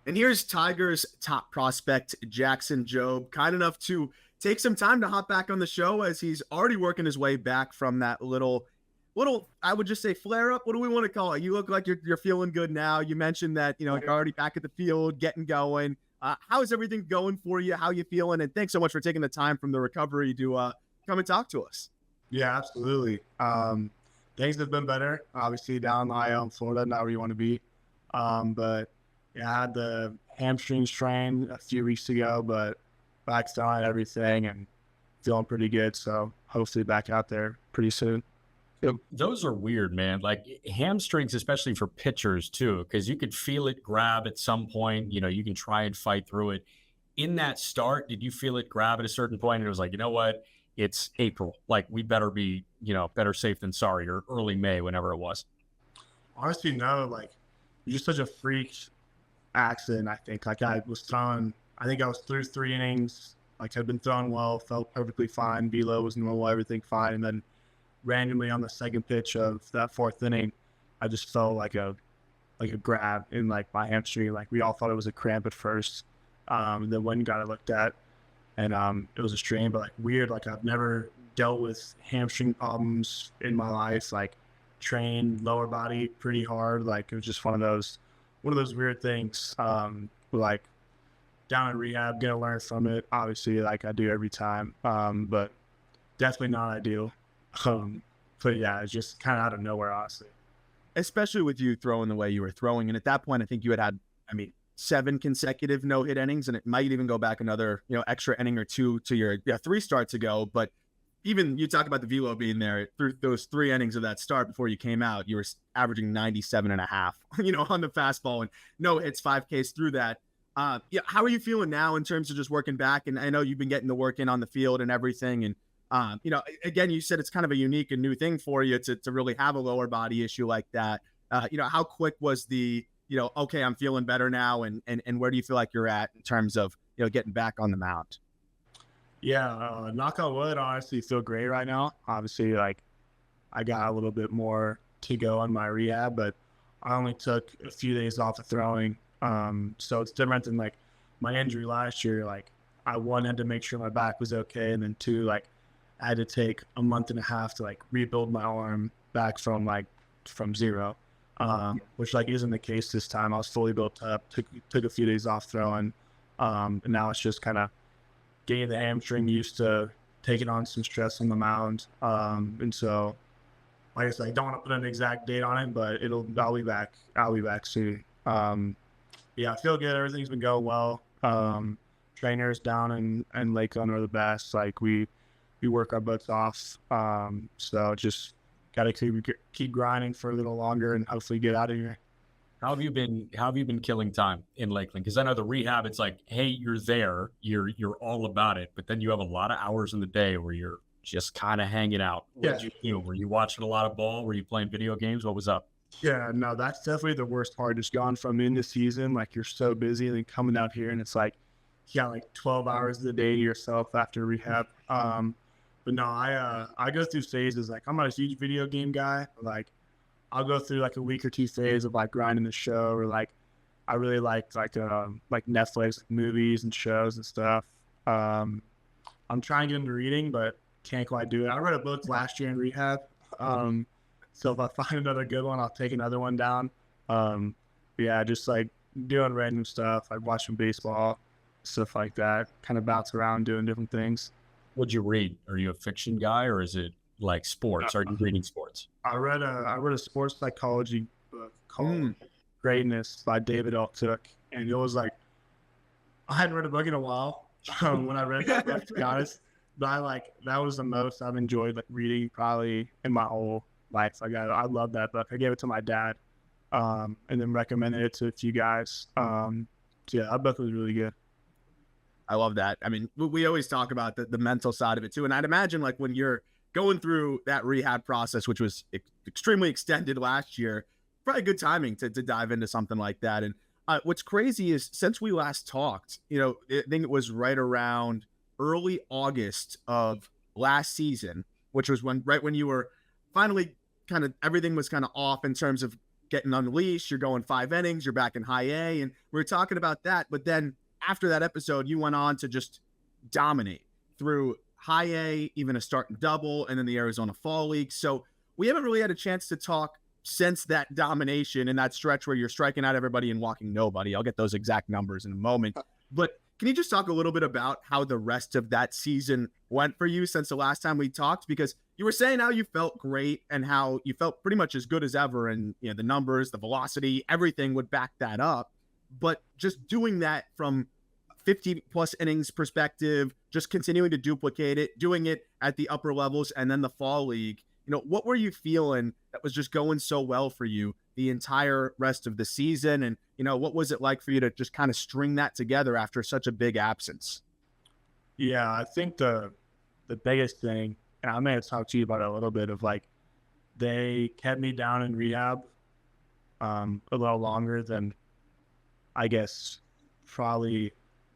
And here's Tigers top prospect, Jackson Jobe, kind enough to take some time to hop back on the show as he's already working his way back from that little, I would just say flare up. What do we want to call it? You look like you're feeling good now. You mentioned that, you're already back at the field, getting going. How is everything going for you? How you feeling? And thanks so much for taking the time from the recovery to come and talk to us. Yeah, absolutely. Things have been better. Obviously, down in IL in Florida, not where you want to be. But yeah, I had the hamstring strain a few weeks ago, but back on everything and feeling pretty good. So hopefully back out there pretty soon. Those are weird, man. Like hamstrings, especially for pitchers too, because you could feel it grab at some point. You can try and fight through it. In that start, did you feel it grab at a certain point? And it was like, you know what? It's April. Like we better be, better safe than sorry, or early May, whenever it was. Honestly, no, like you're just such a freak accident. I think I think I was through 3 innings, like had been throwing well, felt perfectly fine. Velo was normal, everything fine. And then randomly on the second pitch of that 4th inning, I just felt like a grab in like my hamstring. Like we all thought it was a cramp at first. And then when got it looked at, and it was a strain, but like weird. Like I've never dealt with hamstring problems in my life. Like trained lower body pretty hard. Like it was just one of those weird things. Like down in rehab, gonna learn from it. Obviously, like I do every time. But definitely not ideal. But yeah, it's just kind of out of nowhere, honestly. Especially with you throwing the way you were throwing. And at that point, I think you had, 7 consecutive no-hit innings, and it might even go back another, extra inning or two to your 3 starts ago. But even you talk about the velo being there through those 3 innings of that start before you came out, you were averaging 97.5, on the fastball, and no hits, 5 Ks through that. How are you feeling now in terms of just working back? And I know you've been getting the work in on the field and everything. And, again, you said it's kind of a unique and new thing for you to really have a lower body issue like that. How quick was the, okay, I'm feeling better now, and where do you feel like you're at in terms of, getting back on the mound? Yeah, knock on wood, honestly feel great right now. Obviously, like I got a little bit more to go on my rehab, but I only took a few days off of throwing. So it's different than like my injury last year. Like I, one, had to make sure my back was okay, and then 2, like I had to take a month and a half to like rebuild my arm back from zero. Which like isn't the case this time. I was fully built up, took a few days off throwing. And now it's just kind of getting the hamstring used to taking on some stress on the mound. And so, like I said, I don't want to put an exact date on it, but I'll be back. I'll be back soon. Yeah, I feel good. Everything's been going well. Trainers down in Lakeland are the best. Like we work our butts off. So just got to keep grinding for a little longer and hopefully get out of here. How have you been killing time in Lakeland? Because I know the rehab, it's like, hey, you're there, you're all about it, but then you have a lot of hours in the day where you're just kind of hanging out. What did you do? Were you watching a lot of ball? Were you playing video games? What was up? Yeah, no, that's definitely the worst part. Just gone from in the season, like you're so busy, and then coming out here and it's like you got like 12 hours of the day to yourself after rehab. But no, I go through phases. Like I'm not a huge video game guy. Like I'll go through like a week or 2 phase of like grinding the show, or like I really like Netflix, like movies and shows and stuff. I'm trying to get into reading, but can't quite do it. I read a book last year in rehab. So if I find another good one, I'll take another one down. Yeah, just like doing random stuff, like watching baseball, stuff like that. Kind of bounce around doing different things. What'd you read? Are you a fiction guy, or is it like sports? Are you reading sports? I read a sports psychology book called Greatness by David Altuch, and it was like I hadn't read a book in a while when I read that book, to be honest. But that was the most I've enjoyed like reading probably in my whole life. I love that book. I gave it to my dad, and then recommended it to a few guys. So yeah, that book was really good. I love that. I mean, we always talk about the mental side of it too. And I'd imagine like when you're going through that rehab process, which was extremely extended last year, probably good timing to dive into something like that. And what's crazy is since we last talked, I think it was right around early August of last season, which was right when you were finally kind of, everything was kind of off in terms of getting unleashed. You're going 5 innings. You're back in high A, and we were talking about that. But then after that episode, you went on to just dominate through high A, even a start and double, and then the Arizona Fall League. So we haven't really had a chance to talk since that domination and that stretch where you're striking out everybody and walking nobody. I'll get those exact numbers in a moment. But can you just talk a little bit about how the rest of that season went for you since the last time we talked? Because you were saying how you felt great and how you felt pretty much as good as ever. And you know, the numbers, the velocity, everything would back that up. But just doing that from 50 plus innings perspective, just continuing to duplicate it, doing it at the upper levels and then the fall league, you know, what were you feeling that was just going so well for you the entire rest of the season? And, you know, what was it like for you to just kind of string that together after such a big absence? Yeah, I think the biggest thing, and I may have talked to you about it a little bit, of like they kept me down in rehab a little longer than I guess probably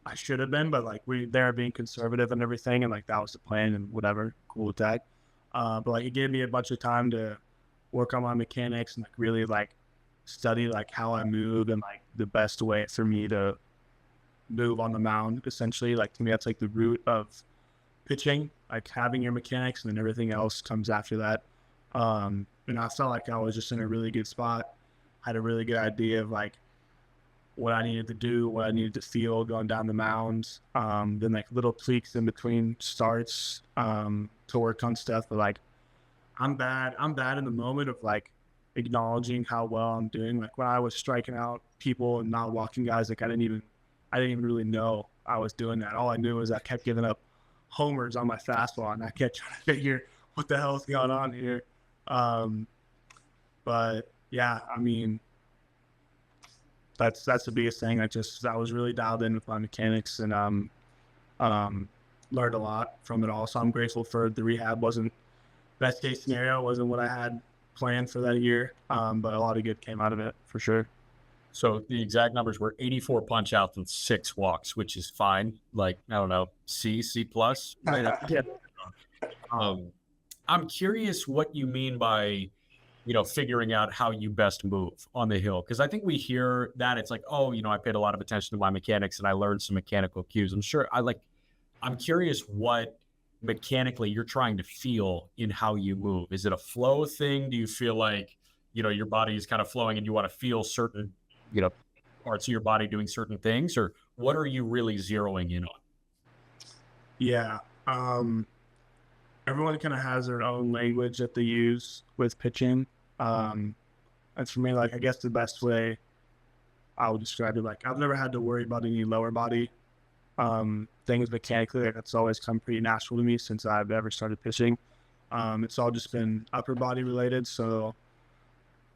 I should have been, but like they're being conservative and everything, and like that was the plan and whatever, cool with that. But like it gave me a bunch of time to work on my mechanics and like really like study like how I move and like the best way for me to move on the mound. Essentially, like to me, that's like the root of pitching, like having your mechanics, and then everything else comes after that. And I felt like I was just in a really good spot. Had a really good idea of like what I needed to do, what I needed to feel going down the mound. Then like little tweaks in between starts to work on stuff. But like I'm bad in the moment of like acknowledging how well I'm doing. Like when I was striking out people and not walking guys, like I didn't even really know I was doing that. All I knew was I kept giving up homers on my fastball, and I kept trying to figure what the hell is going on here. But yeah, I mean, that's the biggest thing. I was really dialed in with my mechanics, and learned a lot from it all. So I'm grateful for the rehab. Wasn't best case scenario, wasn't what I had planned for that year, but a lot of good came out of it for sure. So the exact numbers were 84 punch outs and 6 walks, which is fine. Like, I don't know, C plus. Right? Yeah. I'm curious what you mean by, you know, figuring out how you best move on the hill. Because I think we hear that it's like, oh, you know, I paid a lot of attention to my mechanics and I learned some mechanical cues. I'm curious what mechanically you're trying to feel in how you move. Is it a flow thing? Do you feel like, you know, your body is kind of flowing and you want to feel certain, you know, parts of your body doing certain things, or what are you really zeroing in on? Yeah. Everyone kind of has their own language that they use with pitching. And for me, like, I guess the best way I would describe it, like, I've never had to worry about any lower body things mechanically. Like, that's always come pretty natural to me since I've ever started pitching. It's all just been upper body related. So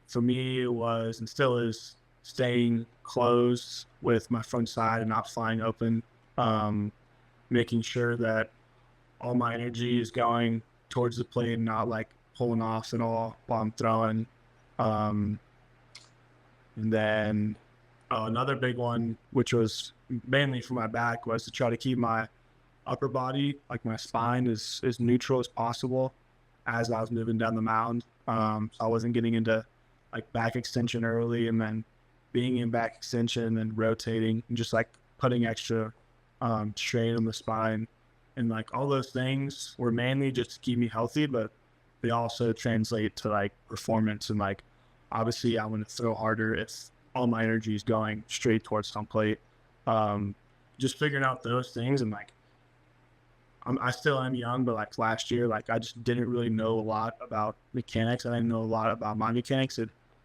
for me, it was and still is staying closed with my front side and not flying open, making sure that all my energy is going towards the plate and not like pulling off at all while I'm throwing. And then another big one, which was mainly for my back, was to try to keep my upper body, like my spine, as neutral as possible as I was moving down the mound. So I wasn't getting into like back extension early and then being in back extension and rotating and just like putting extra strain on the spine. And like all those things were mainly just to keep me healthy, but they also translate to like performance. And like, obviously I want to throw harder if all my energy is going straight towards home plate. Just figuring out those things. And like, I still am young, but like last year, like I just didn't really know a lot about mechanics. I didn't know a lot about my mechanics.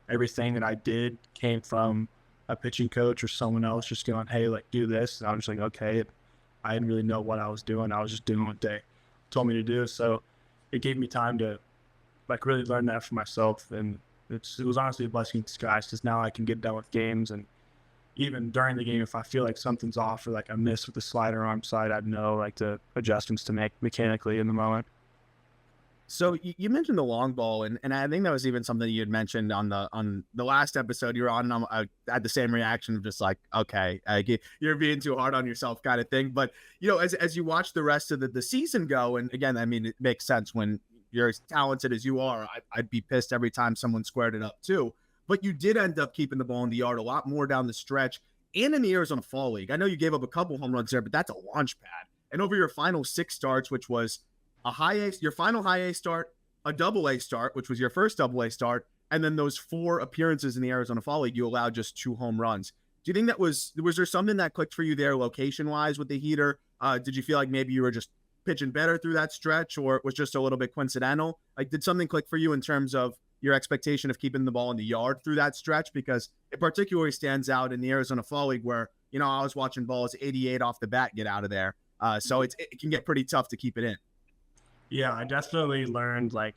Everything that I did came from a pitching coach or someone else just going, hey, like do this. And I was just like, okay. I didn't really know what I was doing. I was just doing what they told me to do. So it gave me time to like really learn that for myself. And it was honestly a blessing in disguise because now I can get done with games. And even during the game, if I feel like something's off or like I miss with the slider arm side, I'd know like the adjustments to make mechanically in the moment. So you mentioned the long ball, and I think that was even something you had mentioned on the last episode you were on. And I had the same reaction of just like, okay, you're being too hard on yourself kind of thing. But, you know, as you watch the rest of the season go, and again, I mean, it makes sense when you're as talented as you are, I'd be pissed every time someone squared it up too. but you did end up keeping the ball in the yard a lot more down the stretch and in the Arizona Fall League. I know you gave up a couple home runs there, but that's a launch pad. And over your final 6 starts, which was your final high A start, a double A start, which was your first double A start, and then those 4 appearances in the Arizona Fall League, you allowed just 2 home runs. Do you think was there something that clicked for you there location wise with the heater? Did you feel like maybe you were just pitching better through that stretch, or it was just a little bit coincidental? Like, did something click for you in terms of your expectation of keeping the ball in the yard through that stretch? Because it particularly stands out in the Arizona Fall League where, I was watching balls 88 off the bat get out of there. So it can get pretty tough to keep it in. Yeah, I definitely learned like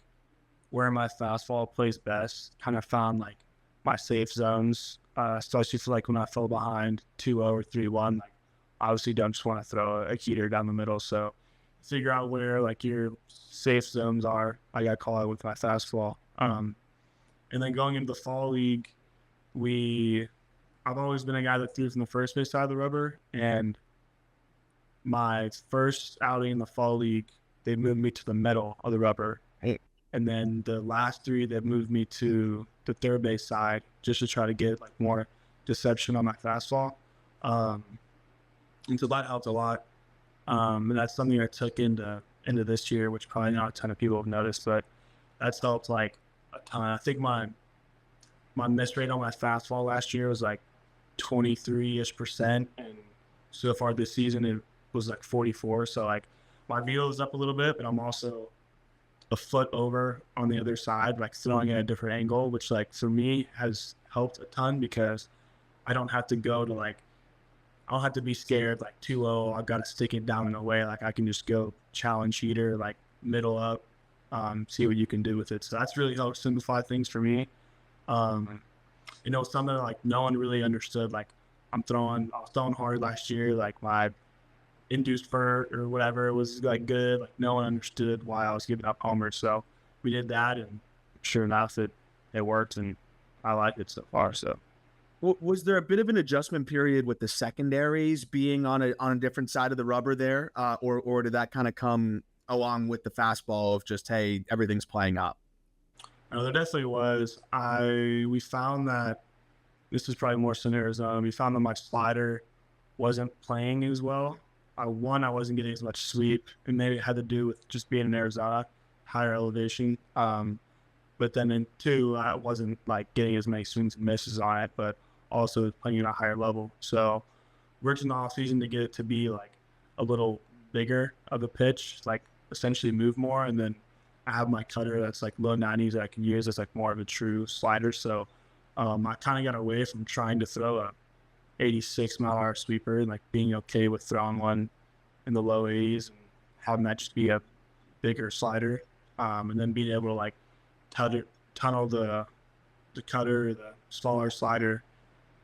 where my fastball plays best. Kind of found like my safe zones, especially for like when I fell behind 2-0 or 3-1. Like, obviously, don't just want to throw a heater down the middle. So figure out where like your safe zones are. I got to call out with my fastball. And then going into the fall league, I've always been a guy that threw from the first base side of the rubber. And my first outing in the fall league, they moved me to the middle of the rubber. And then the last 3, they moved me to the third base side just to try to get like more deception on my fastball. And so that helped a lot. And that's something I took into this year, which probably not a ton of people have noticed, but that's helped like a ton. I think my miss rate on my fastball last year was like 23-ish%. And so far this season, it was like 44. So like my velo is up a little bit, but I'm also a foot over on the other side, like throwing at a different angle, which like for me has helped a ton because I don't have to go to like, I don't have to be scared like 2-0. I've got to stick it down in a way. Like I can just go challenge heater, like middle up, see what you can do with it. So that's really helped simplify things for me. Something like no one really understood. Like I was throwing hard last year. Like my induced vert or whatever was like good. Like no one understood why I was giving up homers. So we did that, and sure enough, it worked, and I like it so far. So. Was there a bit of an adjustment period with the secondaries being on a different side of the rubber there, or did that kind of come along with the fastball of just, hey, everything's playing up? No, there definitely was. We found that this was probably more so in Arizona. We found that my slider wasn't playing as well. I wasn't getting as much sweep, and maybe it had to do with just being in Arizona, higher elevation. But then in 2, I wasn't like getting as many swings and misses on it, but also playing at a higher level. So worked in the off season to get it to be like a little bigger of a pitch, like essentially move more. And then I have my cutter that's like low 90s that I can use as like more of a true slider. So I kind of got away from trying to throw a 86-mile-an-hour sweeper and like being okay with throwing one in the low 80s and having that just be a bigger slider, and then being able to like tunnel the cutter, the smaller slider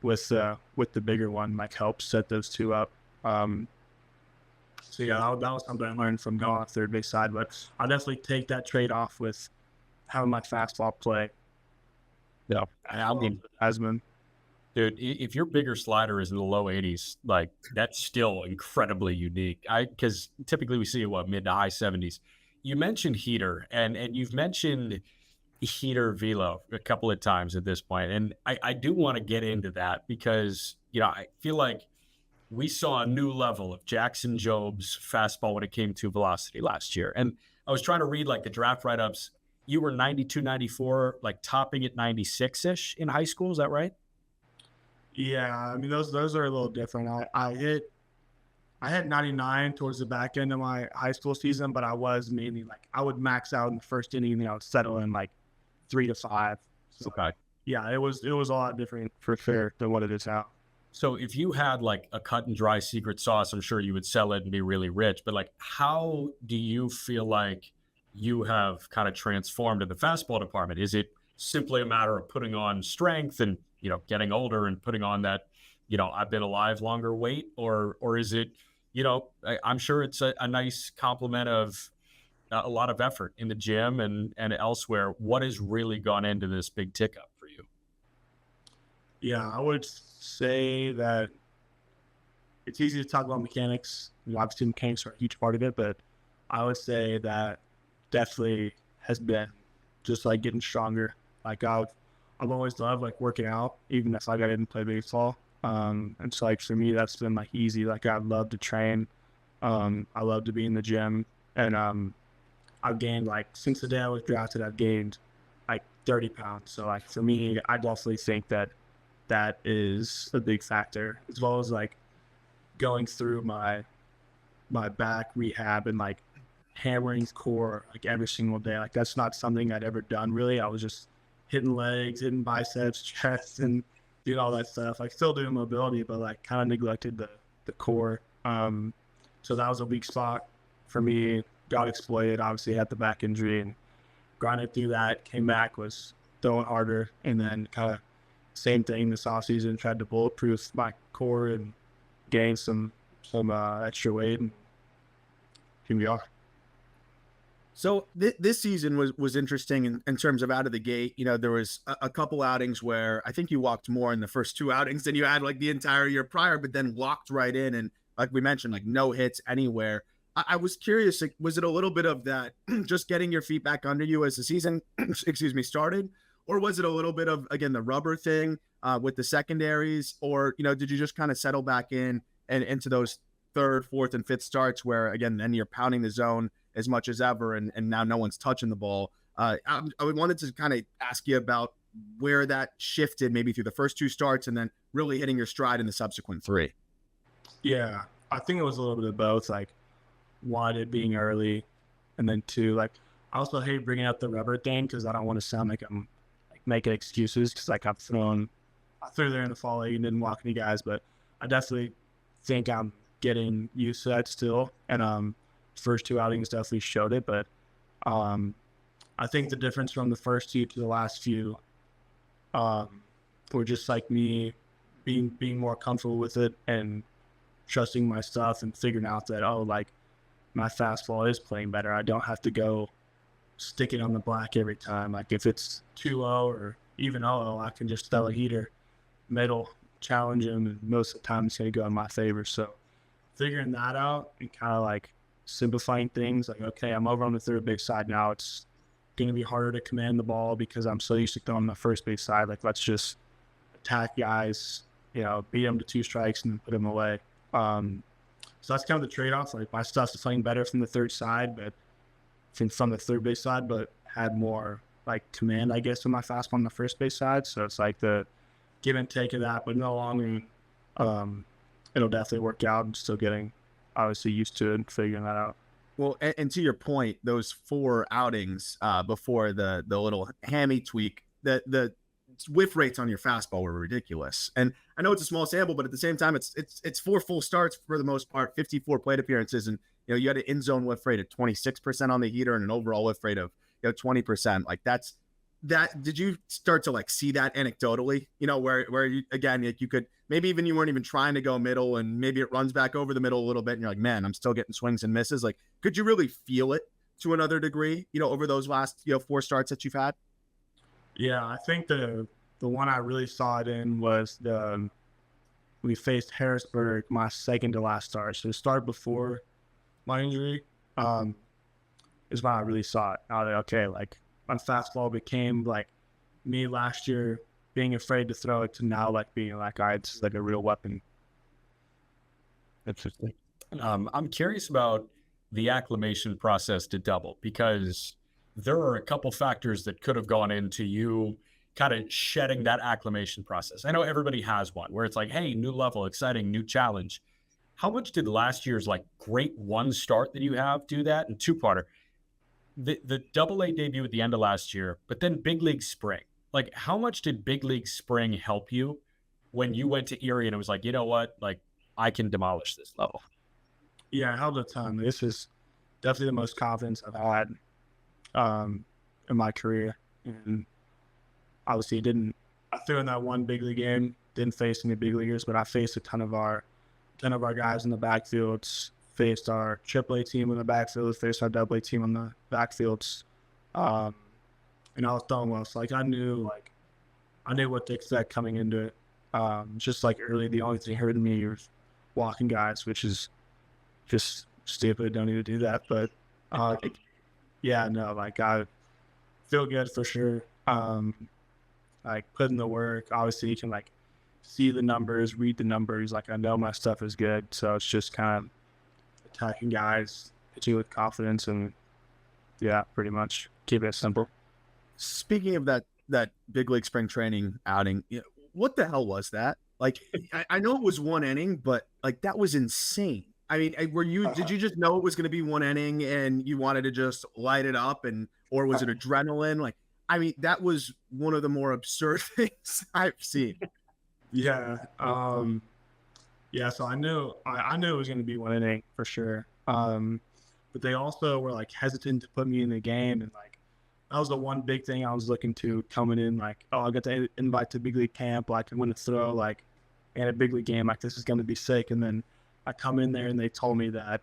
with the bigger one, like helps set those 2 up. So yeah, that was something I learned from going off third base side, but I'll definitely take that trade off with having my fastball play. Yeah, I mean, Asman. Dude, if your bigger slider is in the low 80s, like that's still incredibly unique. Because typically we see mid to high 70s. You mentioned heater, and you've mentioned heater velo a couple of times at this point, and I do want to get into that because I feel like we saw a new level of Jackson Jobe's fastball when it came to velocity last year. And I was trying to read like the draft write-ups. You were 92, 94, like topping at 96-ish in high school. Is that right? Yeah, I mean those are a little different. I hit 99 towards the back end of my high school season, but I was mainly like I would max out in the first inning and I would settle in like 3 to 5. So, Okay. Yeah, it was a lot different for sure than what it is now. So if you had like a cut and dry secret sauce, I'm sure you would sell it and be really rich. But like, how do you feel like you have kind of transformed in the fastball department? Is it simply a matter of putting on strength and, getting older and putting on that, I've been alive longer weight? Or is it, I'm sure it's a nice complement of a lot of effort in the gym and elsewhere. What has really gone into this big tick up for you? Yeah, I would say that it's easy to talk about mechanics. Obviously, mechanics are a huge part of it, but I would say that definitely has been just like getting stronger. Like I've I've always loved like working out, even if like I didn't play baseball. And so like for me, that's been like easy. Like I love to train. I love to be in the gym, and I've gained like since the day I was drafted, I've gained like 30 pounds. So like for me, I definitely think that that is a big factor, as well as like going through my back rehab and like hammering core like every single day. Like that's not something I'd ever done really. I was just hitting legs, hitting biceps, chest, and doing all that stuff. Like still doing mobility, but like kind of neglected the core. So that was a weak spot for me. Got exploited. Obviously had the back injury and grinded through that. Came back, was throwing harder, and then kind of same thing this offseason. Tried to bulletproof my core and gain some extra weight. And here we are. So this season was interesting in terms of out of the gate. You know, there was a couple outings where I think you walked more in the first two outings than you had like the entire year prior, but then walked right in. And like we mentioned, like no hits anywhere. I was curious, like, was it a little bit of that just getting your feet back under you as the season, excuse me, started? Or was it a little bit of, again, the rubber thing with the secondaries? Or, you know, did you just kind of settle back in and into those third, fourth, and fifth starts where, again, then you're pounding the zone as much as ever, and now no one's touching the ball? I wanted to kind of ask you about where that shifted maybe through the first two starts and then really hitting your stride in the subsequent three. Yeah, I think it was a little bit of both. Like, one, it being early, and then two, like, I also hate bringing up the rubber thing because I don't want to sound like I'm like making excuses because like I threw there in the fall league and didn't walk any guys, but I definitely think I'm getting used to that still. And first two outings definitely showed it, but I think the difference from the first two to the last few were just like me being more comfortable with it and trusting my stuff and figuring out that, oh, like my fastball is playing better. I don't have to go stick it on the black every time. Like if it's 2-0 or even 0-0, I can just throw a heater middle, challenge him, and most of the time it's going to go in my favor. So figuring that out and kind of like simplifying things, like, okay, I'm over on the third base side now. It's going to be harder to command the ball because I'm so used to throwing the first base side. Like, let's just attack guys, you know, beat them to 2 strikes and put them away. So that's kind of the trade-off. Like my stuff's playing better from the third side, but from the third base side, but had more like command, I guess, with my fastball on the first base side. So it's like the give and take of that, but no longer, it'll definitely work out. I'm still getting obviously used to it and figuring that out. Well, and to your point, those 4 outings before the little hammy tweak, the whiff rates on your fastball were ridiculous. And I know it's a small sample, but at the same time, it's 4 full starts for the most part, 54 plate appearances, and you know you had an in zone whiff rate of 26% on the heater and an overall whiff rate of 20%. Like that. Did you start to like see that anecdotally? You know, where you again like you could maybe even you weren't even trying to go middle, and maybe it runs back over the middle a little bit, and you're like, man, I'm still getting swings and misses. Like, could you really feel it to another degree? You know, over those last 4 starts that you've had. Yeah, I think the one I really saw it in was we faced Harrisburg my second to last start. So the start before my injury is when I really saw it. I was like, okay, like my fastball became like me last year being afraid to throw it to now like being like, all right, this is like a real weapon. Interesting. I'm curious about the acclimation process to double because there are a couple factors that could have gone into you kind of shedding that acclimation process. I know everybody has one where it's like, hey, new level, exciting, new challenge. How much did last year's like great one start that you have do that? And two-parter, the Double-A debut at the end of last year, but then big league spring. Like, how much did big league spring help you when you went to Erie and it was like, you know what, like I can demolish this level? Yeah, I held a ton. This is definitely the most confidence I've had in my career. And obviously I threw in that one big league game, didn't face any big leaguers, but I faced a ton of our guys in the backfields, faced our AAA team in the backfield, faced our AA team on the backfields. And I was throwing well. So like I knew what to expect coming into it. Just like early, the only thing hurting me was walking guys, which is just stupid. Don't need to do that. But yeah, no, like I feel good for sure. like put in the work. Obviously, you can like see the numbers, read the numbers. Like I know my stuff is good, so it's just kind of attacking guys, pitching with confidence, and yeah, pretty much keep it simple. Speaking of that big league spring training outing, what the hell was that? Like, I know it was one inning, but like that was insane. I mean, did you just know it was going to be one inning and you wanted to just light it up, or was it adrenaline? Like, I mean, that was one of the more absurd things I've seen. Yeah. Yeah. So I knew it was going to be one inning for sure. But they also were like hesitant to put me in the game, and like that was the one big thing I was looking to coming in. Like, oh, I got to invite to big league camp. Like, I'm going to throw like in a big league game. Like, this is going to be sick. And then I come in there and they told me that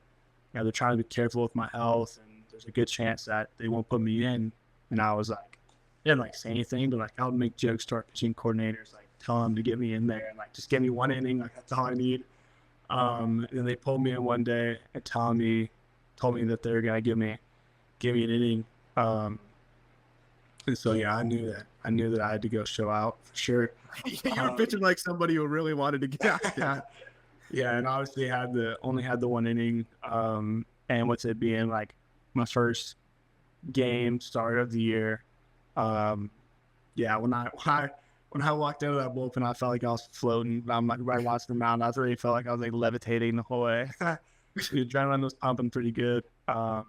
they're trying to be careful with my health, and there's a good chance that they won't put me in. And I was like, I didn't like say anything, but like I would make jokes to our pitching coordinators, like tell them to get me in there and like just give me one inning. Like that's all I need. And then they pulled me in one day and told me that they were gonna give me an inning. And so yeah, I knew that I had to go show out for sure. You were pitching like somebody who really wanted to get out there. Yeah, and obviously only had the one inning. And with it being like my first game start of the year, yeah, when I walked out of that bullpen, I felt like I was floating. I'm like right watching the mound. I really felt like I was like levitating the whole way. The adrenaline was pumping pretty good. But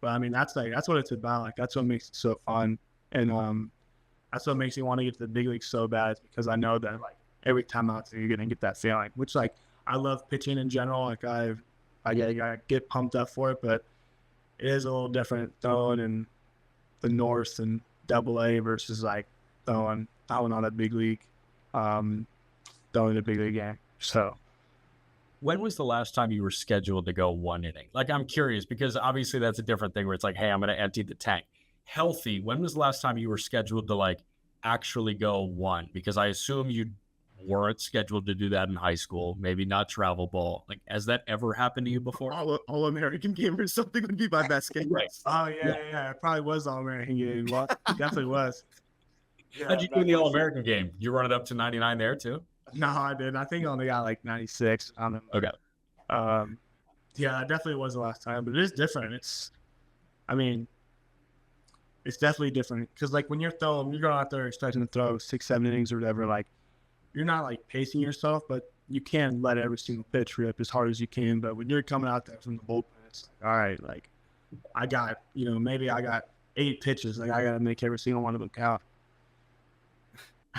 I mean, that's what it's about. Like that's what makes it so fun, and that's what makes me want to get to the big leagues so bad. Is because I know that like every time out there, you're gonna get that feeling. Which like I love pitching in general. Like I get pumped up for it, but it is a little different throwing in the North and Double-A versus like throwing on a big league, throwing a big league game. So, when was the last time you were scheduled to go one inning? Like, I'm curious because obviously that's a different thing where it's like, hey, I'm going to empty the tank. Healthy. When was the last time you were scheduled to like actually go one? Because I assume you weren't scheduled to do that in high school, maybe not travel ball. Like, has that ever happened to you before? All American game or something would be my best game. Right. Oh yeah. It probably was All American game. Well, it definitely was. Yeah, how'd you do in the All American game? You run it up to 99 there too? No, I didn't. I think I only got like 96 on them. Okay. Yeah, it definitely was the last time, but it is different. It's definitely different because like when you're going out there expecting to throw 6-7 innings or whatever, like you're not like pacing yourself, but you can let every single pitch rip as hard as you can. But when you're coming out there from the bullpen, it's like, all right, like I got, maybe I got 8 pitches. Like I got to make every single one of them count.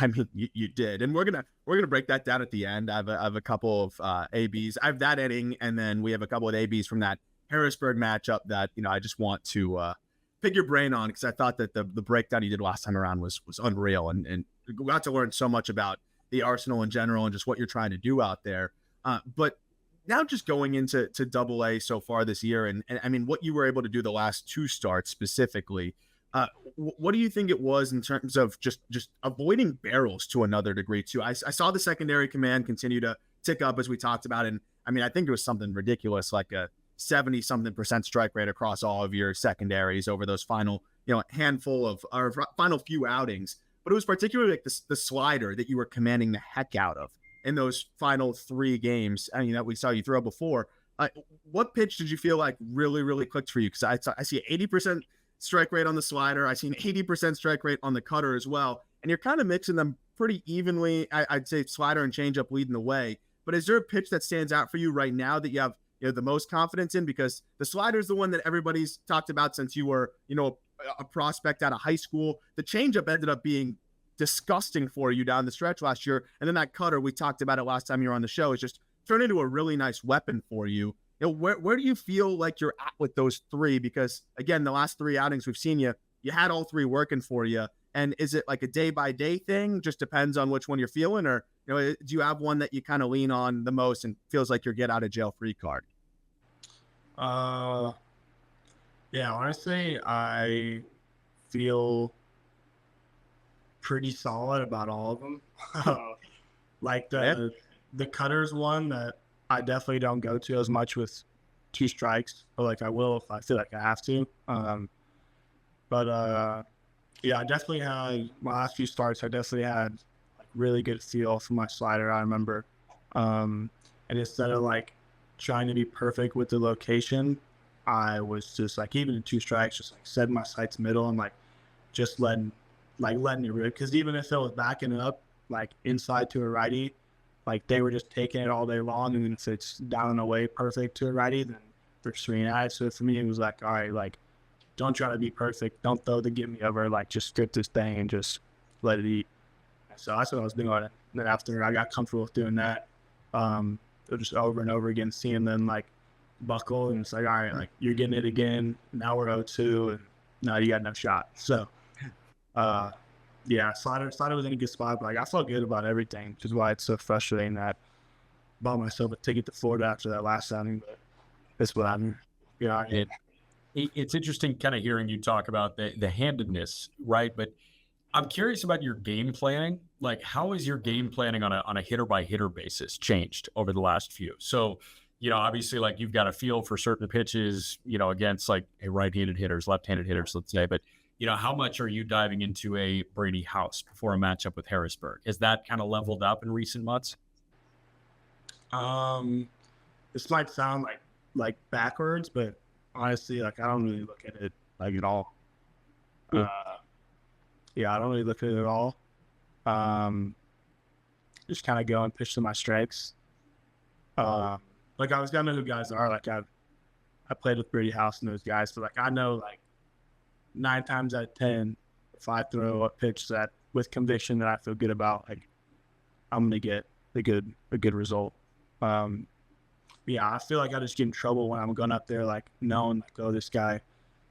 I mean, you did, and we're gonna break that down at the end. I have a couple of ABs. I have that inning, and then we have a couple of ABs from that Harrisburg matchup that I just want to pick your brain on because I thought that the breakdown you did last time around was unreal, and we got to learn so much about the Arsenal in general and just what you're trying to do out there. But now just going into Double-A so far this year, and I mean what you were able to do the last 2 starts specifically. What do you think it was in terms of just avoiding barrels to another degree too? I saw the secondary command continue to tick up as we talked about, and I mean I think it was something ridiculous like a 70-something% strike rate across all of your secondaries over those final handful of or final few outings. But it was particularly like the slider that you were commanding the heck out of in those final 3 games. I mean that we saw you throw before. What pitch did you feel like really clicked for you? Because I see 80% strike rate on the slider. I see an 80% strike rate on the cutter as well. And you're kind of mixing them pretty evenly. I'd say slider and changeup leading the way. But is there a pitch that stands out for you right now that you have the most confidence in? Because the slider is the one that everybody's talked about since you were a prospect out of high school. The changeup ended up being disgusting for you down the stretch last year. And then that cutter, we talked about it last time you were on the show, is just turned into a really nice weapon for you. Where do you feel like you're at with those 3? Because again, the last 3 outings we've seen you had all 3 working for you. And is it like a day by day thing? Just depends on which one you're feeling, or do you have one that you kind of lean on the most and feels like your get out of jail free card? Yeah, honestly, I feel pretty solid about all of them. Like the cutters one that I definitely don't go to as much with 2 strikes, but like I will if I feel like I have to. But Yeah, I definitely had my last few starts. I definitely had like really good feel for my slider. I remember, and instead of like trying to be perfect with the location, I was just like even in two strikes, just like setting my sights middle and like just letting it rip. Because even if it was backing up like inside to a righty, like they were just taking it all day long, and then if it's down and away perfect to a righty, then they're swinging at it. So for me, it was like, all right, like don't try to be perfect. Don't throw the get me over. Like just script this thing and just let it eat. So that's what I was doing on it. And then after I got comfortable with doing that, it was just over and over again, seeing them like buckle, and it's like, all right, like you're getting it again. Now we're 0-2, and now you got no shot. So, yeah, slider was in a good spot. But like I felt good about everything, which is why it's so frustrating that I bought myself a ticket to Florida after that last outing. But that's what happened. Yeah, It's interesting kind of hearing you talk about the handedness, right? But I'm curious about your game planning. Like, how has your game planning on a hitter by hitter basis changed over the last few? So, obviously, like you've got a feel for certain pitches, against like a right-handed hitters, left-handed hitters, let's say. But how much are you diving into a Brady House before a matchup with Harrisburg? Has that kind of leveled up in recent months? Um, this might sound like backwards, but honestly, like I don't really look at it like at all. Hmm. Yeah, I don't really look at it at all. Um, just kind of go and pitch to my strengths. Like I was gonna know who guys are. Like I played with Brady House and those guys, but like I know like 9 times out of 10, if I throw a pitch that with conviction that I feel good about, like I'm gonna get a good result. Um, yeah, I feel like I just get in trouble when I'm going up there, like knowing like, oh, this guy,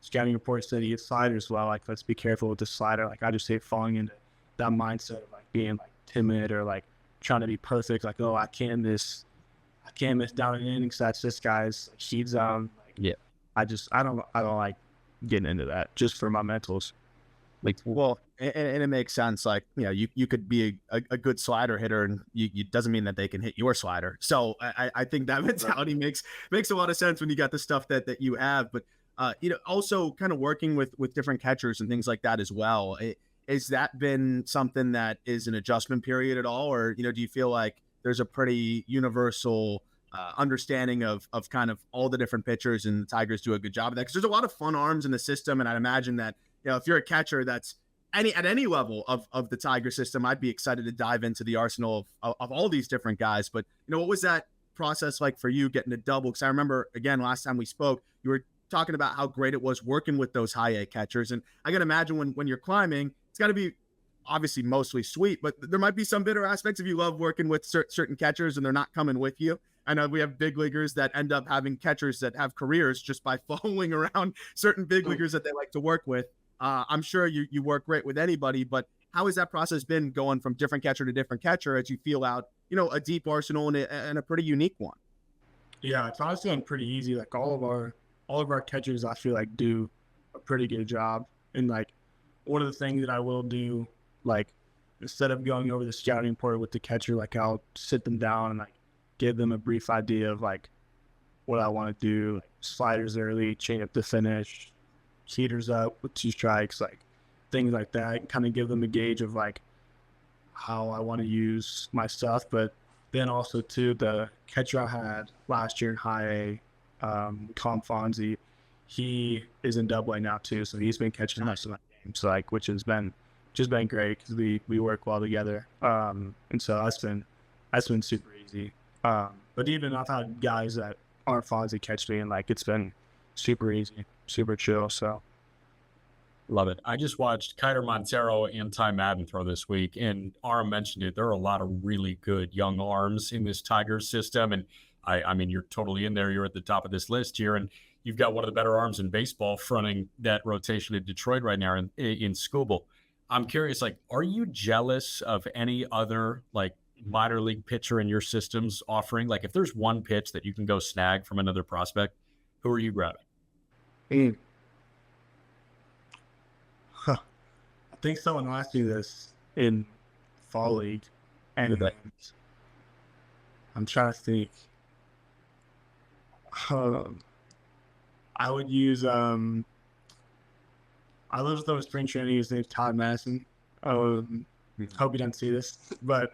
scouting report said he hits sliders well. Like, let's be careful with the slider. Like, I just hate falling into that mindset of like being like timid or like trying to be perfect. Like, oh, I can't miss down an inning because that's this guy's like, sheet zone. Like, Yeah. I don't like getting into that just for my mentals. Like, Well, and it makes sense. Like, you could be a good slider hitter, and you doesn't mean that they can hit your slider. So I think that mentality makes a lot of sense when you got the stuff that you have. But also kind of working with different catchers and things like that as well. Has that been something that is an adjustment period at all, or do you feel like there's a pretty universal understanding of kind of all the different pitchers, and the Tigers do a good job of that? Because there's a lot of fun arms in the system, and I'd imagine that if you're a catcher that's at any level of the Tiger system, I'd be excited to dive into the arsenal of all these different guys. But what was that process like for you getting a double? Because I remember, again, last time we spoke, you were talking about how great it was working with those high A catchers, and I can imagine when you're climbing, it's got to be obviously mostly sweet, but there might be some bitter aspects if you love working with certain catchers and they're not coming with you. I know we have big leaguers that end up having catchers that have careers just by following around certain big leaguers that they like to work with. I'm sure you work great with anybody, but how has that process been going from different catcher to different catcher as you feel out, a deep arsenal and a pretty unique one? Yeah, it's honestly been pretty easy. Like all of our catchers, I feel like do a pretty good job. And like one of the things that I will do, like instead of going over the scouting report with the catcher, like I'll sit them down and like give them a brief idea of like what I want to do, like sliders early, change up the finish, heaters up with 2 strikes, like things like that. Kind of give them a gauge of like how I want to use my stuff. But then also too, the catcher I had last year in high A, Tom Fonzie, he is in double A now too, so he's been catching most of my games, like which has been just been great because we work well together. And so that's been super easy. But even I've had guys that aren't Fonzie catch me, and like it's been super easy, super chill. So love it. I just watched Kiter Montero and Ty Madden throw this week, and Aram mentioned it. There are a lot of really good young arms in this Tigers system, and I mean, you're totally in there. You're at the top of this list here, and you've got one of the better arms in baseball fronting that rotation in Detroit right now in Scooble. I'm curious, like, are you jealous of any other like minor league pitcher in your system's offering? Like, if there's one pitch that you can go snag from another prospect, who are you grabbing? mm. I think someone asked me this in fall league, and I'm trying to think. Um, I would use I lived with him in spring training. His name's Todd Madison. Hope he doesn't see this, but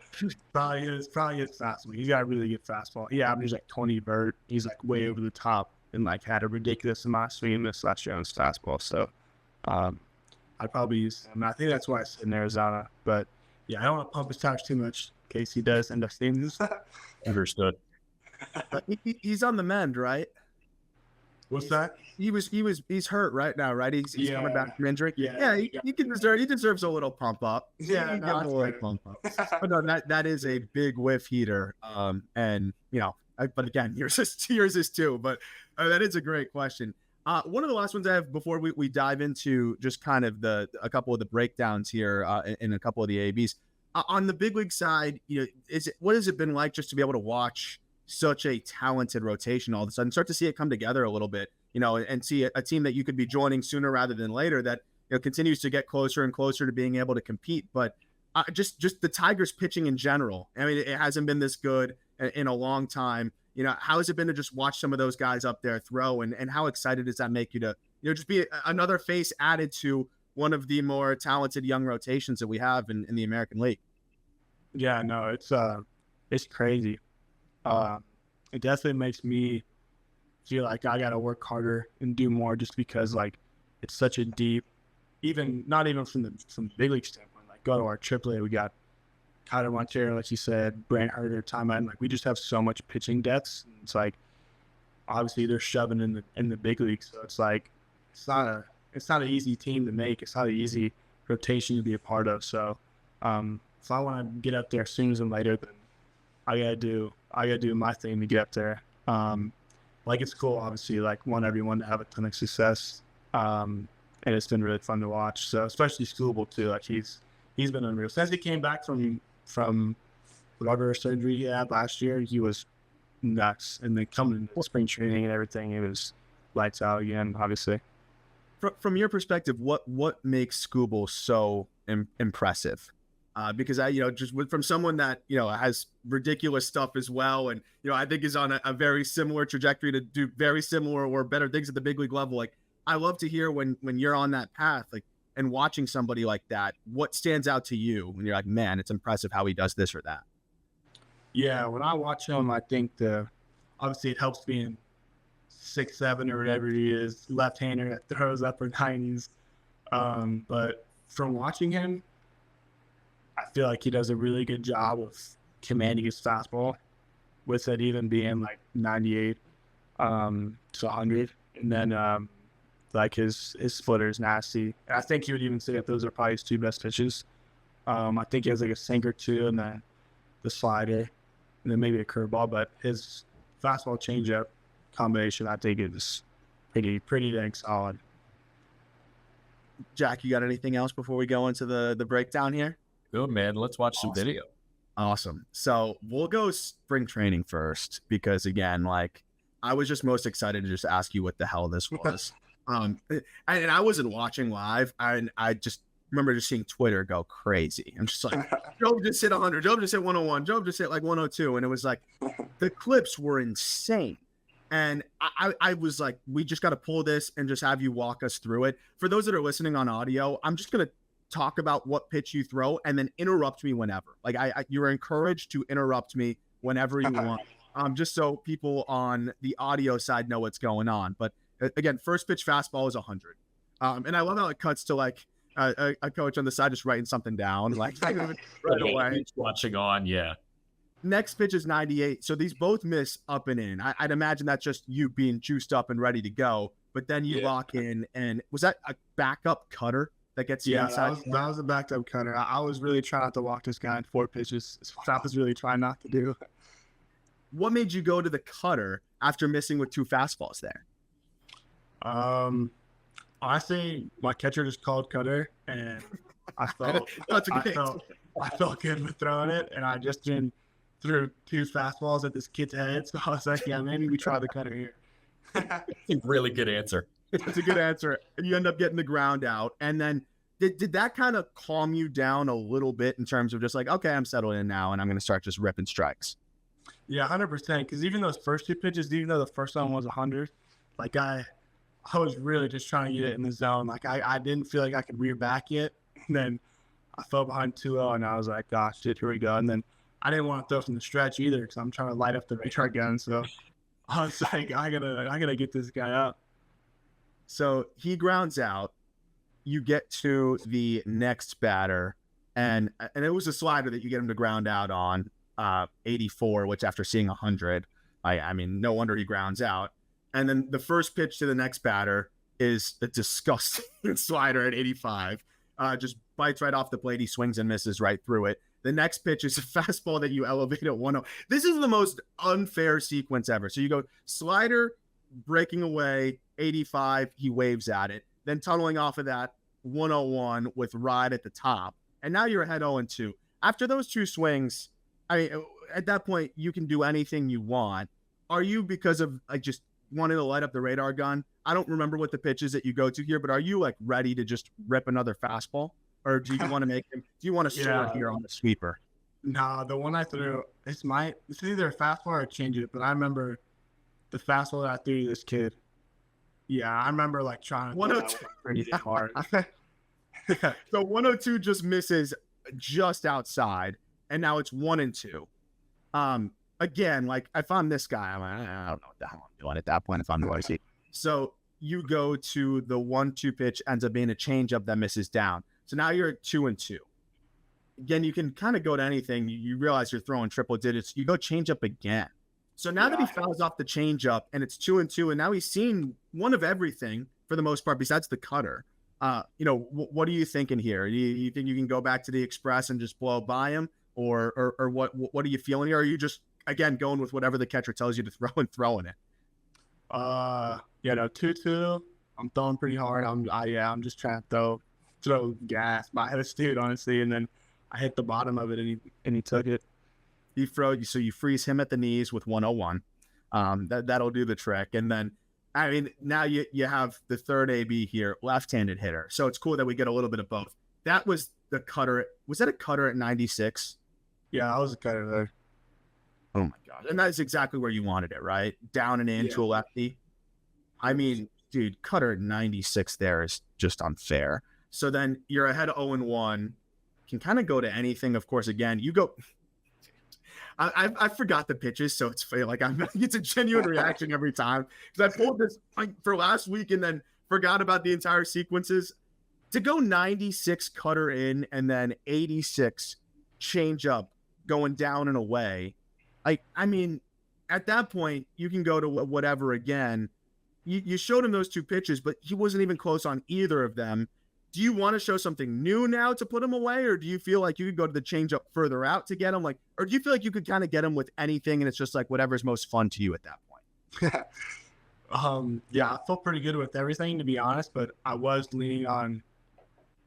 probably his fastball. He's got a really good fastball. He averages like 20 vert. He's like way over the top and like had a ridiculous amount of swing and miss last year on his fastball. So I'd probably use him. I think that's why I sit in Arizona. But yeah, I don't want to pump his tires too much in case he does end up seeing this. Understood. He's on the mend, right? What's that? He's hurt right now, right? He's coming back from injury. Yeah, he deserves a little pump up. Yeah, He no, deserves a that's little fair. pump up. But no, that is a big whiff heater. And but again, yours is too. But that is a great question. One of the last ones I have before we dive into just kind of a couple of the breakdowns here in a couple of the ABs on the big league side. What has it been like just to be able to watch such a talented rotation all of a sudden, start to see it come together a little bit, and see a team that you could be joining sooner rather than later that continues to get closer and closer to being able to compete. But just the Tigers pitching in general, I mean, it hasn't been this good in a long time. How has it been to just watch some of those guys up there throw, and how excited does that make you to just be another face added to one of the more talented young rotations that we have in the American League? Yeah, no, it's crazy. It definitely makes me feel like I got to work harder and do more just because like it's such a deep, not even from the big league standpoint, like go to our AAA, we got Kyler Montero, like you said, Brant Herter, Tom Madden, like we just have so much pitching depth. It's like, obviously they're shoving in the big league. So it's like, it's not an easy team to make. It's not an easy rotation to be a part of. So, if I want to get up there sooner than later, then I gotta do my thing to get up there. Like it's cool, obviously, like want everyone to have a ton of success. And it's been really fun to watch. So especially Schoolable too. Like he's been unreal. Since he came back from whatever surgery he had last year, he was nuts. And then coming into spring training and everything, it was lights out again, obviously. From your perspective, what makes Scooble so impressive? Because from someone that has ridiculous stuff as well, and I think is on a very similar trajectory to do very similar or better things at the big league level. Like I love to hear when you're on that path, like, and watching somebody like that, what stands out to you when you're like, man, it's impressive how he does this or that. Yeah, when I watch him, I think obviously it helps being 6'7" or whatever he is, left-hander that throws upper 90s. But from watching him, I feel like he does a really good job of commanding his fastball, with it even being like 98 to 100. And then like his splitter is nasty. And I think he would even say that those are probably his two best pitches. I think he has like a sinker too, and then the slider, and then maybe a curveball. But his fastball changeup combination, I think, is pretty dang solid. Jack, you got anything else before we go into the breakdown here? Good, man. Let's watch some video. Awesome. So we'll go spring training first, because again, like I was just most excited to just ask you what the hell this was. And I wasn't watching live, and I just remember just seeing Twitter go crazy. I'm just like, Jobe just hit 100, Jobe just hit 101, Jobe just hit like 102, and it was like the clips were insane. And I was like, we just got to pull this and just have you walk us through it. For those that are listening on audio, I'm just gonna talk about what pitch you throw and then interrupt me whenever. Like you're encouraged to interrupt me whenever you want, just so people on the audio side know what's going on. But again, first pitch fastball is 100. And I love how it cuts to like a coach on the side just writing something down, like right away. Watching on, yeah. Next pitch is 98. So these both miss up and in. I'd imagine that's just you being juiced up and ready to go. But then you lock in, and was that a backup cutter that gets you inside? That was a backed up cutter. I was really trying not to walk this guy in 4 pitches. It's what I was really trying not to do. What made you go to the cutter after missing with 2 fastballs there? Honestly, my catcher just called cutter, and I felt I felt good with throwing it, and I just threw 2 fastballs at this kid's head. So I was like, yeah, maybe we try the cutter here. Really good answer. It's a good answer. And you end up getting the ground out. And then did that kind of calm you down a little bit in terms of just like, okay, I'm settled in now and I'm going to start just ripping strikes? Yeah, 100%. Because even those first 2 pitches, even though the first one was 100, like I I was really just trying to get it in the zone. Like I didn't feel like I could rear back it. And then I fell behind 2-0 and I was like, gosh, shit, here we go. And then I didn't want to throw from the stretch either because I'm trying to light up the radar gun. So I was like, I gotta get this guy up. So he grounds out. You get to the next batter, and it was a slider that you get him to ground out on, 84, which after seeing 100, I mean, no wonder he grounds out. And then the first pitch to the next batter is a disgusting slider at 85. Just bites right off the plate. He swings and misses right through it. The next pitch is a fastball that you elevate at 1-0. This is the most unfair sequence ever. So you go slider, breaking away, 85, he waves at it. Then tunneling off of that, 101 with ride at the top. And now you're ahead 0-2. After those two swings, I mean, at that point, you can do anything you want. Are you, because of like just wanting to light up the radar gun? I don't remember what the pitches that you go to here, but are you like ready to just rip another fastball? Or do you want to make him, do you want to soar here on the sweeper? Nah, the one I threw, it's either a fastball or a changeup, but I remember the fastball that I threw to this kid. Yeah, I remember like trying to 102 pretty hard. So 102 just misses just outside, and now it's 1-2. Again, like if I'm this guy, I'm like, I don't know what the hell I'm doing at that point if I'm noisy. So you go to the 1-2 pitch, ends up being a changeup that misses down. So now you're at 2-2. Again, you can kind of go to anything. You realize you're throwing triple digits. You go changeup again. So now that he fouls off the changeup and it's 2-2, and now he's seen one of everything for the most part besides the cutter. What are you thinking here? You think you can go back to the express and just blow by him, or what are you feeling here? Or are you just again going with whatever the catcher tells you to throw and throwing it? 2-2. I'm throwing pretty hard. I'm just trying to throw gas by this dude, honestly, and then I hit the bottom of it and he took it. So you freeze him at the knees with 101. That'll do the trick. And then, I mean, now you have the third AB here, left-handed hitter. So it's cool that we get a little bit of both. That was the cutter. Was that a cutter at 96? Yeah, I was a cutter there. Oh my God. And that's exactly where you wanted it, right? Down and in to a lefty. I mean, dude, cutter at 96 there is just unfair. So then you're ahead of 0-1. Can kind of go to anything. Of course, again, you go. I forgot the pitches, so it's like it's a genuine reaction every time because I pulled this for last week and then forgot about the entire sequences. To go 96 cutter in and then 86 change up going down and away. I mean, at that point you can go to whatever again. You showed him those two pitches, but he wasn't even close on either of them. Do you want to show something new now to put him away, or do you feel like you could go to the changeup further out to get him? Or do you feel like you could kind of get him with anything, and it's just like whatever's most fun to you at that point? Yeah, I felt pretty good with everything, to be honest, but I was leaning on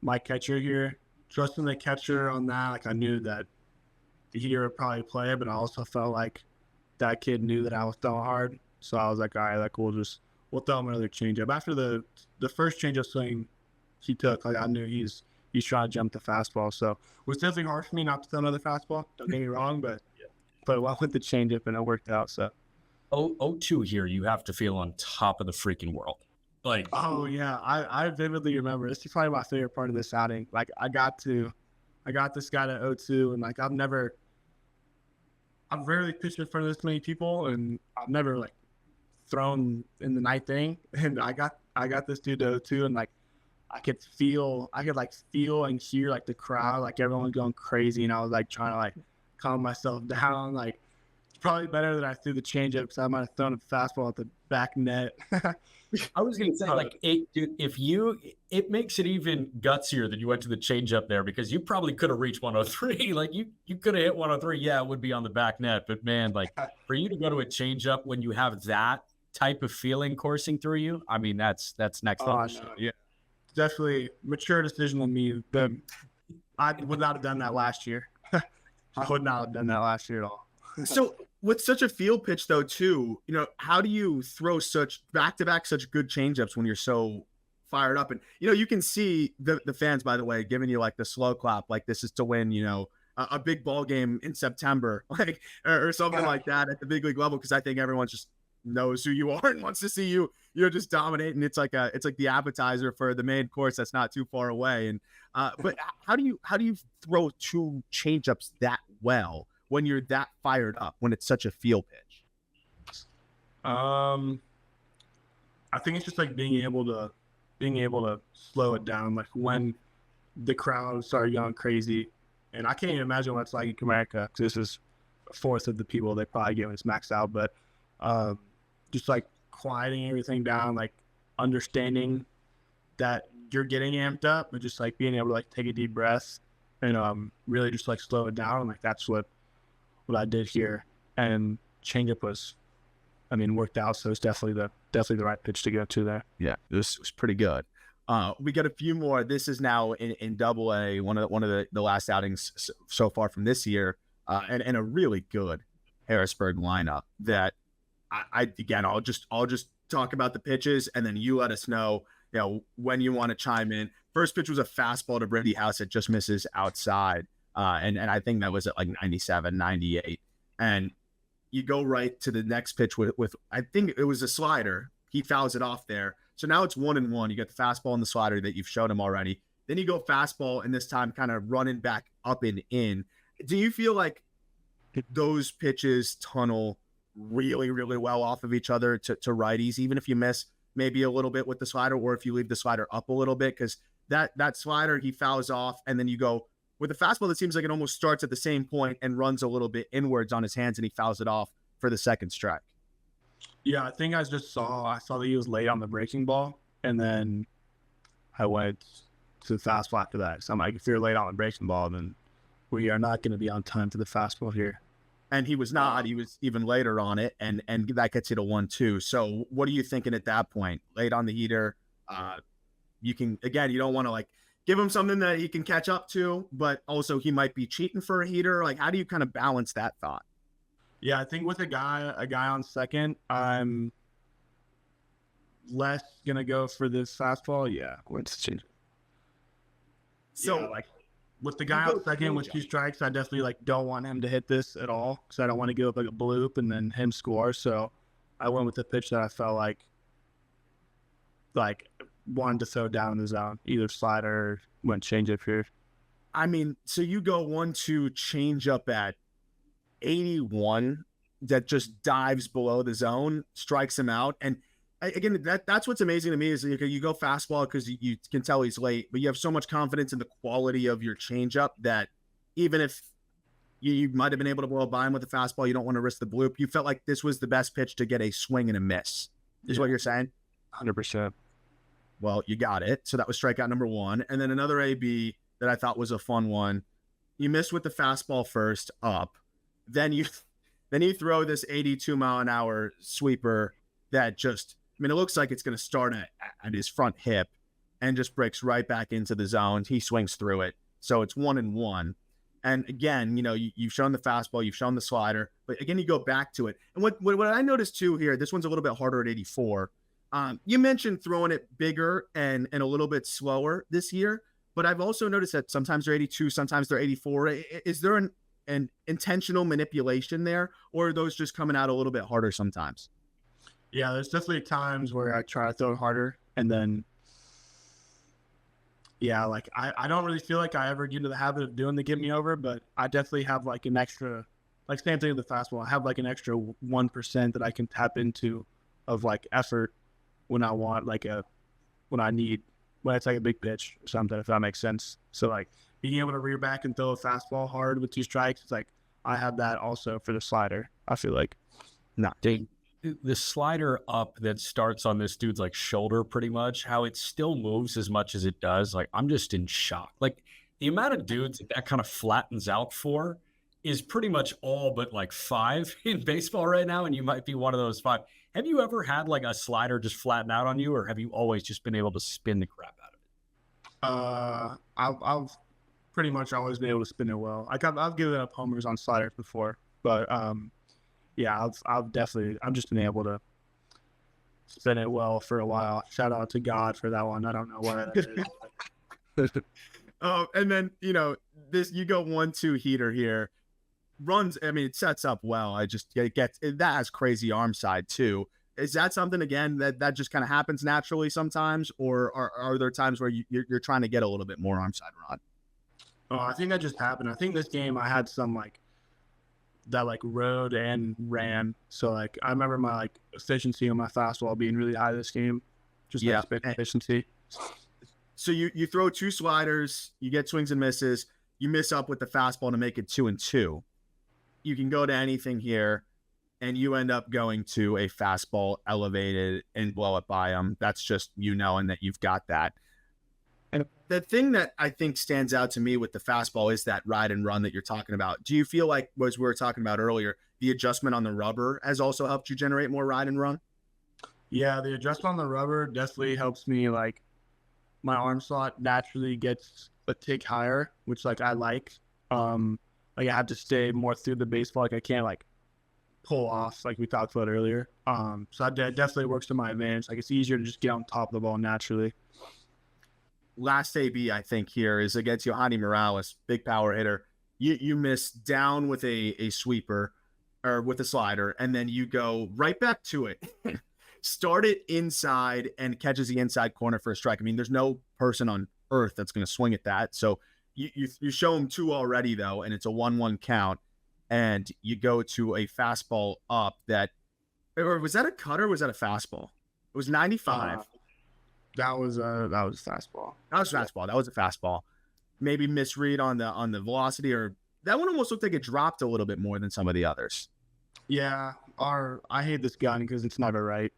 my catcher here, trusting the catcher on that. Like I knew that the hitter would probably play, but I also felt like that kid knew that I was throwing hard, so I was like, all right, like we'll throw him another changeup. After the first changeup swing he took, like I knew he's trying to jump the fastball. So it was definitely hard for me not to throw another fastball. Don't get me wrong, but I went with the changeup and it worked out. So 0-2 here, you have to feel on top of the freaking world. Like, oh yeah, I vividly remember. This is probably my favorite part of this outing. Like I got this guy to 0-2, and like I've rarely pitched in front of this many people, and I've never like thrown in the ninth inning, and I got this dude to 0-2, and like I could feel and hear like the crowd, like everyone going crazy, and I was like trying to like calm myself down. Like it's probably better that I threw the changeup because I might have thrown a fastball at the back net. I was gonna say, like, dude, it makes it even gutsier that you went to the changeup there because you probably could have reached 103. Like you could have hit 103. Yeah, it would be on the back net, but man, like for you to go to a changeup when you have that type of feeling coursing through you, I mean, that's next level. No, yeah. Definitely mature decision on me. I would not have done that last year. I would not have done that last year at all. So with such a field pitch though, too, how do you throw such back-to-back such good changeups when you're so fired up? And, you can see the fans, by the way, giving you like the slow clap, like this is to win, a big ball game in September, like, or something like that at the big league level. Cause I think everyone's just knows who you are and wants to see you, just dominate. And it's like the appetizer for the main course that's not too far away. And but how do you throw two changeups that well when you're that fired up, when it's such a feel pitch? I think it's just like being able to slow it down, like when the crowd started going crazy. And I can't even imagine what it's like in America, because this is a fourth of the people they probably get when it's maxed out. But just like quieting everything down, like understanding that you're getting amped up, but just like being able to like take a deep breath and really just like slow it down. And like that's what I did here. And changeup worked out. So it's definitely the right pitch to go to there. Yeah, this was pretty good. We got a few more. This is now in Double A, one of the last outings so far from this year, and a really good Harrisburg lineup. That I'll just talk about the pitches, and then you let us know, when you want to chime in. First pitch was a fastball to Brady House that just misses outside, and I think that was at like 97, 98, and you go right to the next pitch with I think it was a slider. He fouls it off there. So now it's 1-1. You got the fastball and the slider that you've shown him already. Then you go fastball, and this time kind of running back up and in. Do you feel like those pitches tunnel really, really well off of each other to righties, even if you miss maybe a little bit with the slider, or if you leave the slider up a little bit? Because that slider, he fouls off, and then you go with the fastball that seems like it almost starts at the same point and runs a little bit inwards on his hands, and he fouls it off for the second strike. Yeah, I think I saw that he was late on the breaking ball, and then I went to the fastball after that. So I'm like, if you're late on the breaking ball, then we are not going to be on time for the fastball here. And he was not. He was even later on it, and that gets you to 1-2. So what are you thinking at that point? Late on the heater, you don't want to like give him something that he can catch up to, but also he might be cheating for a heater. Like, how do you kind of balance that thought? Yeah, I think with a guy on second, I'm less gonna go for this fastball. Yeah, let's change it. So, like with the guy on second with 2 strikes, I definitely like don't want him to hit this at all, because I don't want to give up like a bloop and then him score. So I went with the pitch that I felt like wanted to throw down in the zone, either slider or went change up here. I mean, so you go 1-2 change up at 81 that just dives below the zone, strikes him out. And again, that's what's amazing to me is you go fastball because you can tell he's late, but you have so much confidence in the quality of your changeup that even if you might have been able to blow by him with the fastball, you don't want to risk the bloop. You felt like this was the best pitch to get a swing and a miss, is what you're saying? 100%. Well, you got it. So that was strikeout number 1. And then another AB that I thought was a fun one. You missed with the fastball first up. Then you throw this 82-mile-an-hour sweeper that just, it looks like it's going to start at his front hip and just breaks right back into the zone. He swings through it. So it's 1-1. And again, you've shown the fastball, you've shown the slider, but again, you go back to it. And what I noticed too here, this one's a little bit harder at 84. You mentioned throwing it bigger and a little bit slower this year, but I've also noticed that sometimes they're 82, sometimes they're 84. Is there an intentional manipulation there, or are those just coming out a little bit harder sometimes? Yeah, there's definitely times where I try to throw it harder, and then like I don't really feel like I ever get into the habit of doing the get me over, but I definitely have like an extra, like same thing with the fastball. I have like an extra 1% that I can tap into of like effort when I want when it's like a big pitch or something, if that makes sense. So like being able to rear back and throw a fastball hard with 2 strikes, it's like I have that also for the slider, I feel like. The slider up that starts on this dude's like shoulder, pretty much, how it still moves as much as it does. Like, I'm just in shock. Like, the amount of dudes that kind of flattens out for is pretty much all but like 5 in baseball right now. And you might be one of those 5. Have you ever had like a slider just flatten out on you, or have you always just been able to spin the crap out of it? I've pretty much always been able to spin it well. Like I've given up homers on sliders before, but yeah, I've just been able to spin it well for a while. Shout out to God for that one. I don't know why that is. And then you go 1-2 heater here. Runs, it sets up well. That has crazy arm side too. Is that something again that just kind of happens naturally sometimes, or are there times where you're trying to get a little bit more arm side run? I think that just happened. I think this game I had some like that like rode and ran. So like I remember my like efficiency on my fastball being really high this game. Just Yeah. like spin efficiency. So you throw 2 sliders, you get swings and misses, you miss up with the fastball to make it 2-2. You can go to anything here, and you end up going to a fastball elevated and blow it by them. That's just you knowing that you've got that. And the thing that I think stands out to me with the fastball is that ride and run that you're talking about. Do you feel like, as we were talking about earlier, the adjustment on the rubber has also helped you generate more ride and run? Yeah, the adjustment on the rubber definitely helps me. Like my arm slot naturally gets a tick higher, which like I like. Like I have to stay more through the baseball. Like I can't like pull off like we talked about earlier. So that definitely works to my advantage. Like it's easier to just get on top of the ball naturally. Last AB, I think, here is against Yohani Morales, big power hitter. You miss down with a sweeper or with a slider, and then you go right back to it. Start it inside and catches the inside corner for a strike. I mean, there's no person on earth that's going to swing at that. So you show him 2 already, though, and it's a 1-1 count, and you go to a fastball up that, or was that a cutter? Or was that a fastball? It was 95. That was fastball. That was fastball. That was a fastball. Maybe misread on the velocity, or that one almost looked like it dropped a little bit more than some of the others. Yeah, I hate this gun because it's never right.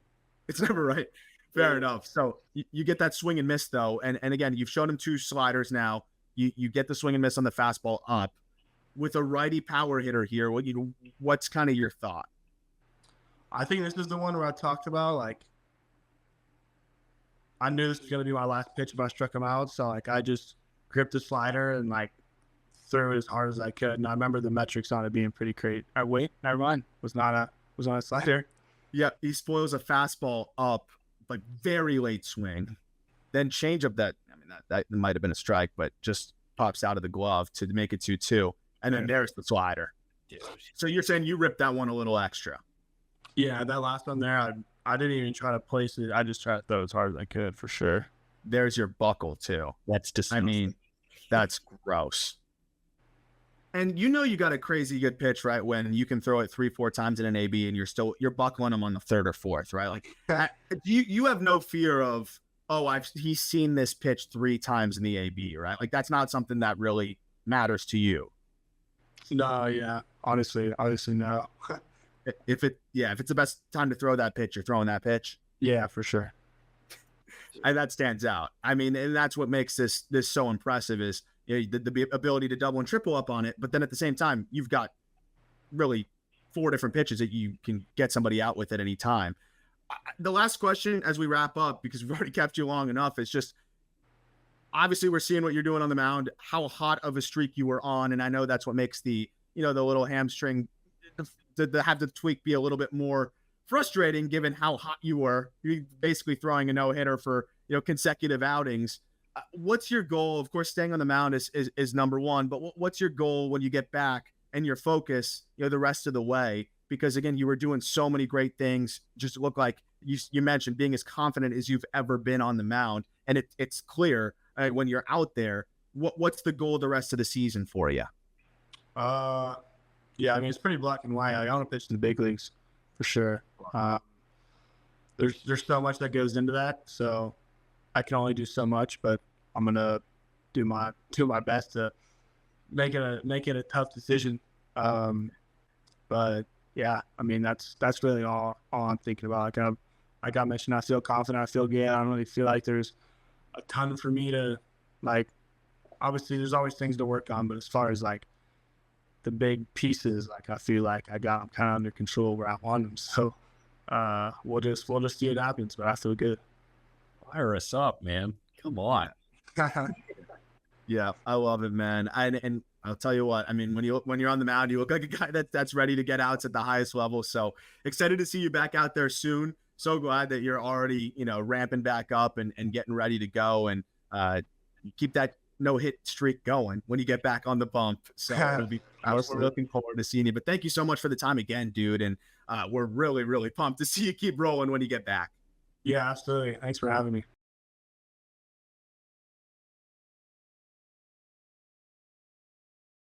It's never right. Fair enough. So you get that swing and miss though, and again, you've shown him 2 sliders now. You get the swing and miss on the fastball up with a righty power hitter here. What's kind of your thought? I think this is the one where I talked about like I knew this was gonna be my last pitch if I struck him out. So like I just gripped the slider and like threw it as hard as I could. And I remember the metrics on it being pretty great. Wait, never mind. Was not a slider. Yeah, he spoils a fastball up, like very late swing. Then change up that. I mean, that might have been a strike, but just pops out of the glove to make it 2-2. And then there's the slider. So you're saying you ripped that one a little extra? Yeah, that last one there, I didn't even try to place it. I just tried to throw as hard as I could for sure. There's your buckle too. That's disgusting. I mean, that's gross. And you got a crazy good pitch, right? When you can throw it 3-4 times in an AB and you're buckling them on the 3rd or 4th, right? Like you have no fear of, he's seen this pitch 3 times in the AB, right? Like that's not something that really matters to you. No, yeah. Honestly, no. If it's the best time to throw that pitch, you're throwing that pitch. Yeah, for sure. And that stands out. I mean, and that's what makes this so impressive is the ability to double and triple up on it. But then at the same time, you've got really 4 different pitches that you can get somebody out with at any time. The last question as we wrap up, because we've already kept you long enough, is just obviously we're seeing what you're doing on the mound, how hot of a streak you were on. And I know that's what makes the little hamstring to have the tweak be a little bit more frustrating given how hot you were. You're basically throwing a no-hitter for consecutive outings. What's your goal? Of course, staying on the mound is number one, but what's your goal when you get back and your focus the rest of the way? Because again, you were doing so many great things. Just look like you mentioned being as confident as you've ever been on the mound, and it's clear when you're out there. What's the goal the rest of the season for you? Yeah, I mean, it's pretty black and white. I want to pitch in the big leagues for sure. There's so much that goes into that, so I can only do so much. But I'm gonna do my best to make it a tough decision. But yeah, I mean, that's really all I'm thinking about. Like I mentioned, I feel confident. I feel good. I don't really feel like there's a ton for me to like. Obviously, there's always things to work on, but as far as like the big pieces, like I feel like I got them kind of under control where I want them. So we'll just see what happens. But I feel good. Fire us up, man! Come on. Yeah, I love it, man. And I'll tell you what. I mean, when you're on the mound, you look like a guy that's ready to get outs at the highest level. So excited to see you back out there soon. So glad that you're already ramping back up and getting ready to go. And keep that no hit streak going when you get back on the bump. So it'll be, we're Absolutely. looking forward to seeing you. But thank you so much for the time again, dude. And we're really, really pumped to see you keep rolling when you get back. Yeah, absolutely. Thanks for having me.